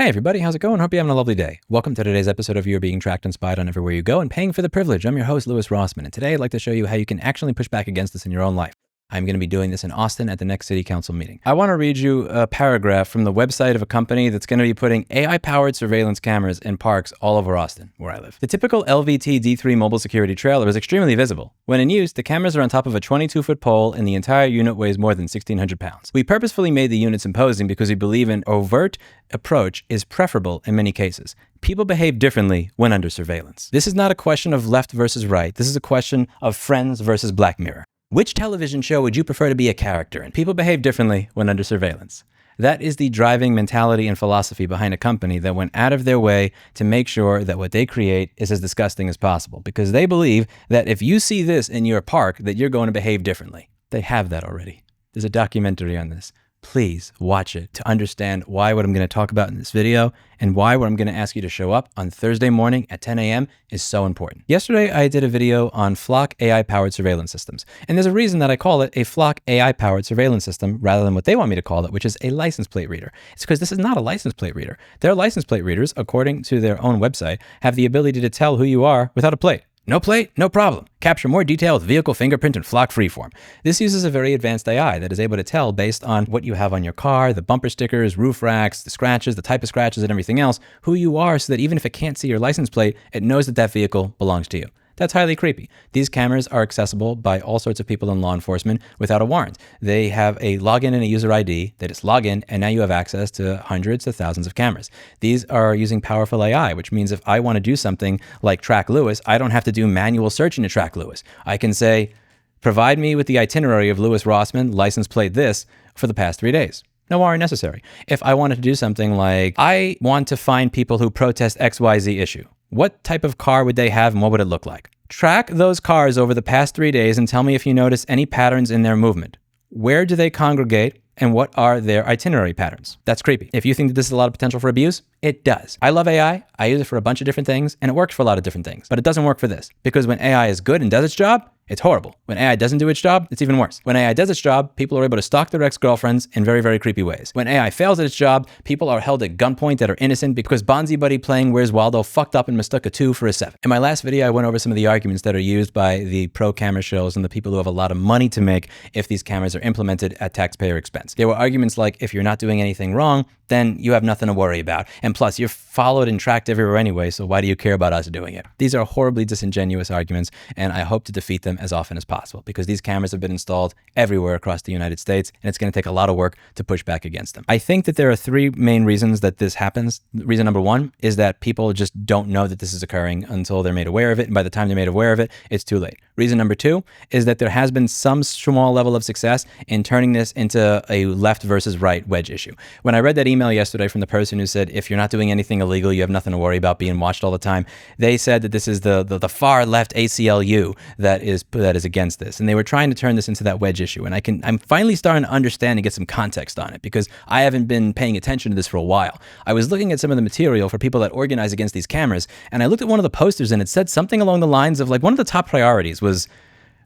Hey everybody, how's it going? Hope you're having a lovely day. Welcome to today's episode of You're Being Tracked and Spied on Everywhere You Go and Paying for the Privilege. I'm your host, Louis Rossman, and today I'd like to show you how you can actually push back against this in your own life. I'm going to be doing this in Austin at the next city council meeting. I want to read you a paragraph from the website of a company that's going to be putting AI-powered surveillance cameras in parks all over Austin, where I live. The typical LVT D3 mobile security trailer is extremely visible. When in use, the cameras are on top of a 22-foot pole and the entire unit weighs more than 1,600 pounds. We purposefully made the units imposing because we believe an overt approach is preferable in many cases. People behave differently when under surveillance. This is not a question of left versus right. This is a question of Friends versus Black Mirror. Which television show would you prefer to be a character in? People behave differently when under surveillance. That is the driving mentality and philosophy behind a company that went out of their way to make sure that what they create is as disgusting as possible, because they believe that if you see this in your park, that you're going to behave differently. They have that already. There's a documentary on this. Please watch it to understand why what I'm going to talk about in this video and why what I'm going to ask you to show up on Thursday morning at 10 a.m. is so important. Yesterday, I did a video on Flock AI-powered surveillance systems. And there's a reason that I call it a Flock AI-powered surveillance system rather than what they want me to call it, which is a license plate reader. It's because this is not a license plate reader. Their license plate readers, according to their own website, have the ability to tell who you are without a plate. No plate, no problem. Capture more detail with vehicle fingerprint and Flock Freeform. This uses a very advanced AI that is able to tell based on what you have on your car, the bumper stickers, roof racks, the scratches, the type of scratches and everything else, who you are, so that even if it can't see your license plate, it knows that that vehicle belongs to you. That's highly creepy. These cameras are accessible by all sorts of people in law enforcement without a warrant. They have a login and a user ID. They just log in, and now you have access to hundreds to thousands of cameras. These are using powerful AI, which means if I want to do something like track Louis, I don't have to do manual searching to track Louis. I can say, provide me with the itinerary of Louis Rossman, license plate this, for the past 3 days. No warrant necessary. If I wanted to do something like, I want to find people who protest XYZ issue. What type of car would they have and what would it look like? Track those cars over the past 3 days and tell me if you notice any patterns in their movement. Where do they congregate and what are their itinerary patterns? That's creepy. If you think that this is a lot of potential for abuse, it does. I love AI. I use it for a bunch of different things and it works for a lot of different things, but it doesn't work for this because when AI is good and does its job, it's horrible. When AI doesn't do its job, it's even worse. When AI does its job, people are able to stalk their ex-girlfriends in very, very creepy ways. When AI fails at its job, people are held at gunpoint that are innocent because Bonzi Buddy playing Where's Waldo fucked up and mistook a 2 for a 7. In my last video, I went over some of the arguments that are used by the pro camera shows and the people who have a lot of money to make if these cameras are implemented at taxpayer expense. There were arguments like, if you're not doing anything wrong, then you have nothing to worry about. And plus, you're followed and tracked everywhere anyway, so why do you care about us doing it? These are horribly disingenuous arguments, and I hope to defeat them as often as possible because these cameras have been installed everywhere across the United States, and it's going to take a lot of work to push back against them. I think that there are 3 main reasons that this happens. Reason number 1 is that people just don't know that this is occurring until they're made aware of it, and by the time they're made aware of it, it's too late. Reason number 2 is that there has been some small level of success in turning this into a left versus right wedge issue. When I read that email yesterday from the person who said, if you're not doing anything illegal, you have nothing to worry about being watched all the time, they said that this is the far left ACLU that is against this. And they were trying to turn this into that wedge issue. And I'm finally starting to understand and get some context on it because I haven't been paying attention to this for a while. I was looking at some of the material for people that organize against these cameras, and I looked at one of the posters and it said something along the lines of like, one of the top priorities was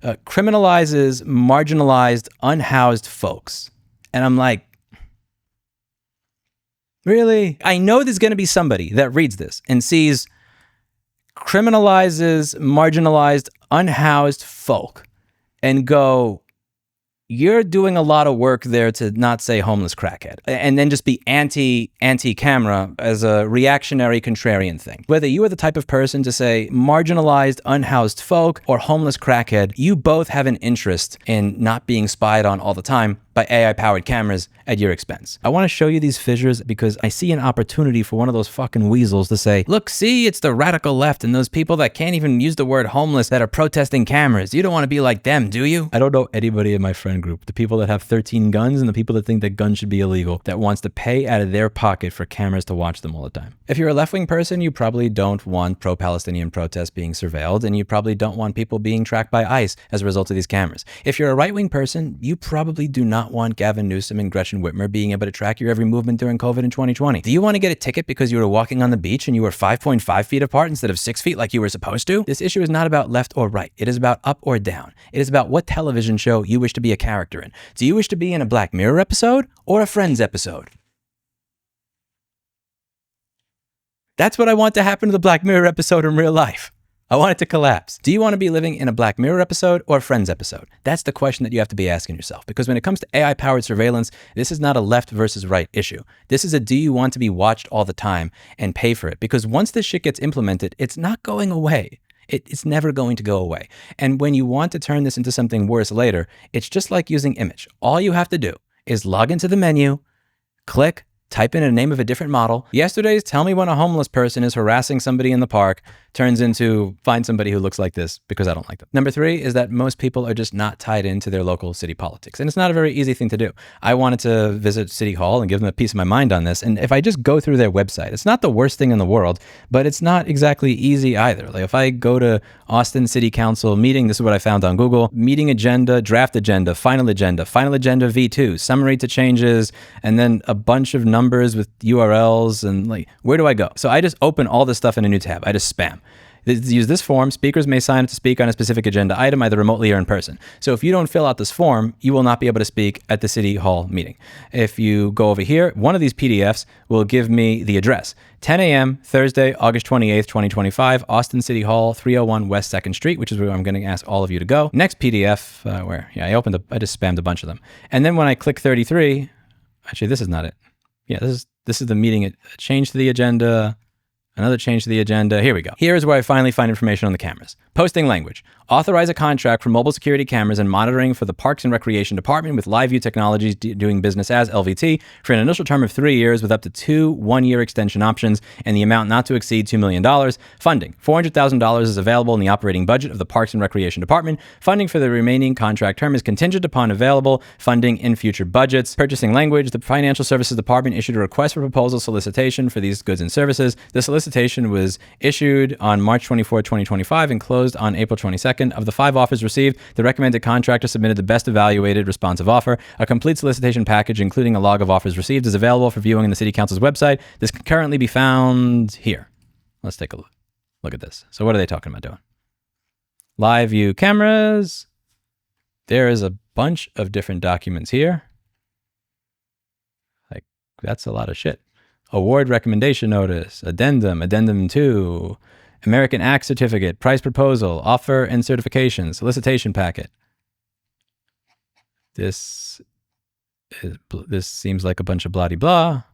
criminalizes marginalized, unhoused folks. And I'm like, really? I know there's going to be somebody that reads this and sees criminalizes marginalized, unhoused folk and go, you're doing a lot of work there to not say homeless crackhead, and then just be anti-camera as a reactionary contrarian thing. Whether you are the type of person to say marginalized, unhoused folk or homeless crackhead, you both have an interest in not being spied on all the time by AI-powered cameras at your expense. I want to show you these fissures because I see an opportunity for one of those fucking weasels to say, look, see, it's the radical left and those people that can't even use the word homeless that are protesting cameras. You don't want to be like them, do you? I don't know anybody in my friend group, the people that have 13 guns and the people that think that guns should be illegal, that wants to pay out of their pocket for cameras to watch them all the time. If you're a left-wing person, you probably don't want pro-Palestinian protests being surveilled, and you probably don't want people being tracked by ICE as a result of these cameras. If you're a right-wing person, you probably do not want Gavin Newsom and Gretchen Whitmer being able to track your every movement during COVID in 2020. Do you want to get a ticket because you were walking on the beach and you were 5.5 feet apart instead of 6 feet like you were supposed to? This issue is not about left or right. It is about up or down. It is about what television show you wish to be a character in. Do you wish to be in a Black Mirror episode or a Friends episode? That's what I want to happen to the Black Mirror episode in real life. I want it to collapse. Do you want to be living in a Black Mirror episode or a Friends episode? That's the question that you have to be asking yourself. Because when it comes to AI-powered surveillance, this is not a left versus right issue. This is a do you want to be watched all the time and pay for it? Because once this shit gets implemented, it's not going away. It's never going to go away. And when you want to turn this into something worse later, it's just like using Image. All you have to do is log into the menu, click, type in a name of a different model. Yesterday's tell me when a homeless person is harassing somebody in the park turns into find somebody who looks like this because I don't like them. Number 3 is that most people are just not tied into their local city politics. And it's not a very easy thing to do. I wanted to visit City Hall and give them a piece of my mind on this. And if I just go through their website, it's not the worst thing in the world, but it's not exactly easy either. Like if I go to Austin City Council meeting, this is what I found on Google, meeting agenda, draft agenda, final agenda V2, summary to changes, and then a bunch of numbers with URLs and like, where do I go? So I just open all this stuff in a new tab. I just spam. Use this form. Speakers may sign up to speak on a specific agenda item, either remotely or in person. So if you don't fill out this form, you will not be able to speak at the City Hall meeting. If you go over here, one of these PDFs will give me the address. 10 a.m. Thursday, August 28th, 2025, Austin City Hall, 301 West 2nd Street, which is where I'm going to ask all of you to go. Next PDF, I just spammed a bunch of them. And then when I click 33, actually, this is not it. Yeah, this is the meeting. A change to the agenda. Another change to the agenda. Here we go. Here is where I finally find information on the cameras. Posting language. Authorize a contract for mobile security cameras and monitoring for the Parks and Recreation Department with LiveView Technologies doing business as LVT for an initial term of 3 years with up to 2 one-year extension options and the amount not to exceed $2 million. Funding. $400,000 is available in the operating budget of the Parks and Recreation Department. Funding for the remaining contract term is contingent upon available funding in future budgets. Purchasing language. The Financial Services Department issued a request for proposal solicitation for these goods and services. The solicitation was issued on March 24, 2025 and closed on April 22nd. Of the 5 offers received, the recommended contractor submitted the best evaluated responsive offer. A complete solicitation package, including a log of offers received, is available for viewing on the City Council's website. This can currently be found here. Let's take a look at this. So what are they talking about doing? Live view cameras. There is a bunch of different documents here. Like, that's a lot of shit. Award recommendation notice, addendum 2, American Act certificate, price proposal, offer and certification, solicitation packet. This seems like a bunch of blah de blah.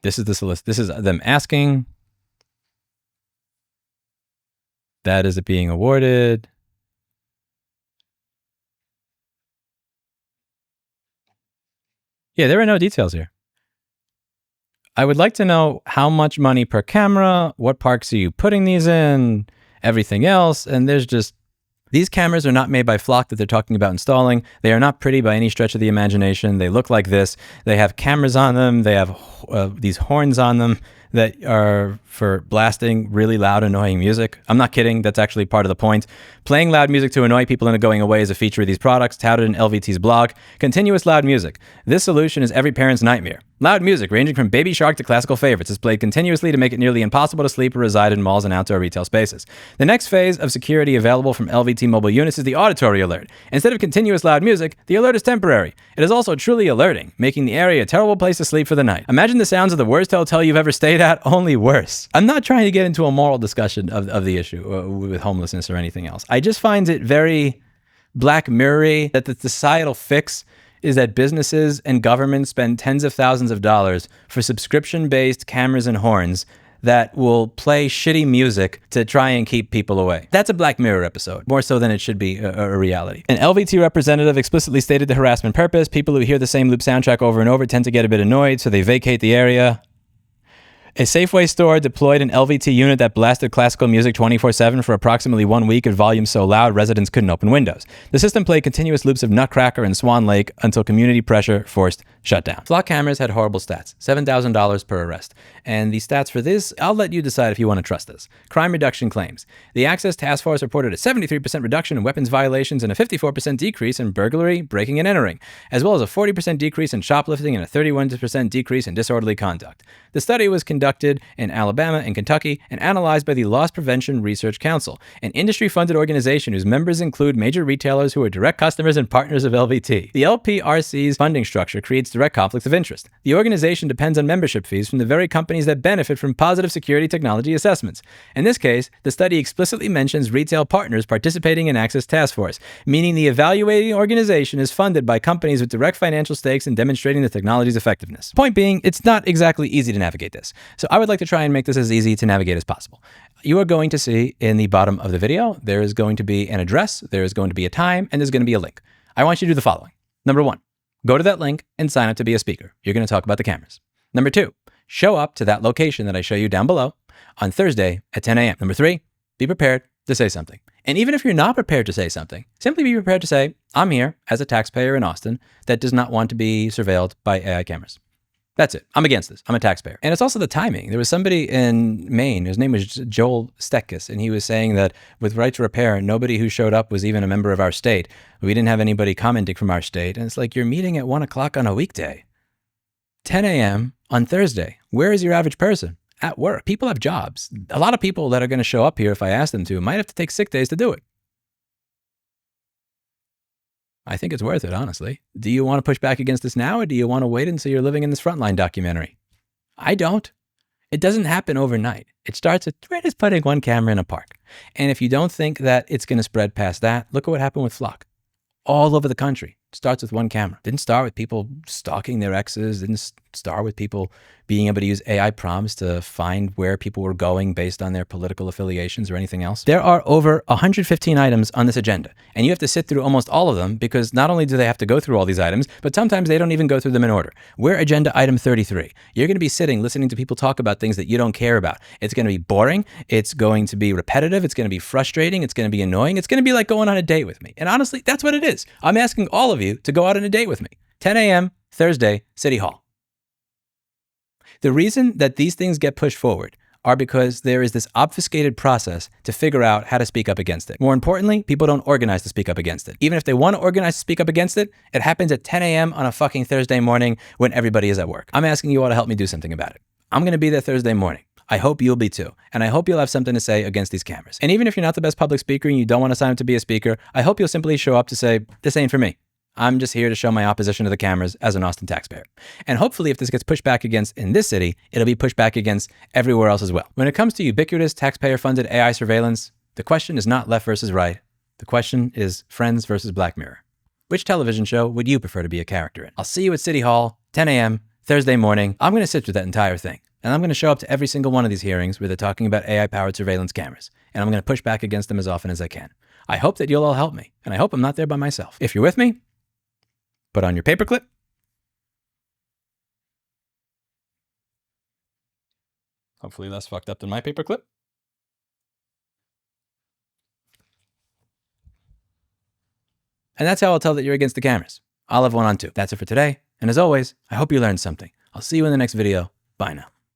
This is the solicit. This is them asking. That is it being awarded. Yeah, there are no details here. I would like to know how much money per camera, what parks are you putting these in, everything else. And there's just, these cameras are not made by Flock that they're talking about installing. They are not pretty by any stretch of the imagination. They look like this. They have cameras on them. They have these horns on them that are for blasting really loud, annoying music. I'm not kidding. That's actually part of the point. Playing loud music to annoy people into going away is a feature of these products, touted in LVT's blog. Continuous loud music. This solution is every parent's nightmare. Loud music, ranging from Baby Shark to classical favorites, is played continuously to make it nearly impossible to sleep or reside in malls and outdoor retail spaces. The next phase of security available from LVT mobile units is the auditory alert. Instead of continuous loud music, the alert is temporary. It is also truly alerting, making the area a terrible place to sleep for the night. Imagine the sounds of the worst hotel you've ever stayed at, only worse. I'm not trying to get into a moral discussion of the issue with homelessness or anything else. I just find it very Black Mirror-y that the societal fix is that businesses and governments spend tens of thousands of dollars for subscription-based cameras and horns that will play shitty music to try and keep people away. That's a Black Mirror episode, more so than it should be a reality. An LVT representative explicitly stated the harassment purpose. People who hear the same loop soundtrack over and over tend to get a bit annoyed, so they vacate the area. A Safeway store deployed an LVT unit that blasted classical music 24/7 for approximately 1 week at volume so loud residents couldn't open windows. The system played continuous loops of Nutcracker and Swan Lake until community pressure forced shutdown. Flock cameras had horrible stats, $7,000 per arrest. And the stats for this, I'll let you decide if you want to trust this. Crime reduction claims. The Access Task Force reported a 73% reduction in weapons violations and a 54% decrease in burglary, breaking and entering, as well as a 40% decrease in shoplifting and a 31% decrease in disorderly conduct. The study was conducted conducted in Alabama and Kentucky and analyzed by the Loss Prevention Research Council, an industry-funded organization whose members include major retailers who are direct customers and partners of LVT. The LPRC's funding structure creates direct conflicts of interest. The organization depends on membership fees from the very companies that benefit from positive security technology assessments. In this case, the study explicitly mentions retail partners participating in Access Task Force, meaning the evaluating organization is funded by companies with direct financial stakes in demonstrating the technology's effectiveness. Point being, it's not exactly easy to navigate this. So I would like to try and make this as easy to navigate as possible. You are going to see in the bottom of the video, there is going to be an address, there is going to be a time, and there's going to be a link. I want you to do the following. Number 1, go to that link and sign up to be a speaker. You're going to talk about the cameras. Number 2, show up to that location that I show you down below on Thursday at 10 a.m. Number 3, be prepared to say something. And even if you're not prepared to say something, simply be prepared to say, I'm here as a taxpayer in Austin that does not want to be surveilled by AI cameras. That's it. I'm against this. I'm a taxpayer. And it's also the timing. There was somebody in Maine, his name was Joel Stekis, and he was saying that with right to repair, nobody who showed up was even a member of our state. We didn't have anybody commenting from our state. And it's like, you're meeting at 1 o'clock on a weekday, 10 a.m. on Thursday. Where is your average person? At work. People have jobs. A lot of people that are going to show up here, if I ask them to, might have to take sick days to do it. I think it's worth it, honestly. Do you want to push back against this now, or do you want to wait until you're living in this Frontline documentary? I don't. It doesn't happen overnight. It starts with just putting one camera in a park. And if you don't think that it's going to spread past that, look at what happened with Flock. All over the country. It starts with one camera. Didn't start with people stalking their exes. Didn't start with people being able to use AI prompts to find where people were going based on their political affiliations or anything else. There are over 115 items on this agenda, and you have to sit through almost all of them because not only do they have to go through all these items, but sometimes they don't even go through them in order. We're agenda item 33. You're going to be sitting listening to people talk about things that you don't care about. It's going to be boring. It's going to be repetitive. It's going to be frustrating. It's going to be annoying. It's going to be like going on a date with me. And honestly, that's what it is. I'm asking all of you to go out on a date with me. 10 a.m. Thursday, City Hall. The reason that these things get pushed forward are because there is this obfuscated process to figure out how to speak up against it. More importantly, people don't organize to speak up against it. Even if they want to organize to speak up against it, it happens at 10 a.m. on a fucking Thursday morning when everybody is at work. I'm asking you all to help me do something about it. I'm going to be there Thursday morning. I hope you'll be too. And I hope you'll have something to say against these cameras. And even if you're not the best public speaker and you don't want to sign up to be a speaker, I hope you'll simply show up to say, this ain't for me. I'm just here to show my opposition to the cameras as an Austin taxpayer. And hopefully if this gets pushed back against in this city, it'll be pushed back against everywhere else as well. When it comes to ubiquitous taxpayer-funded AI surveillance, the question is not left versus right. The question is Friends versus Black Mirror. Which television show would you prefer to be a character in? I'll see you at City Hall, 10 a.m., Thursday morning. I'm going to sit through that entire thing. And I'm going to show up to every single one of these hearings where they're talking about AI-powered surveillance cameras. And I'm going to push back against them as often as I can. I hope that you'll all help me. And I hope I'm not there by myself. If you're with me, put on your paperclip. Hopefully less fucked up than my paperclip. And that's how I'll tell that you're against the cameras. I'll have one on too. That's it for today. And as always, I hope you learned something. I'll see you in the next video. Bye now.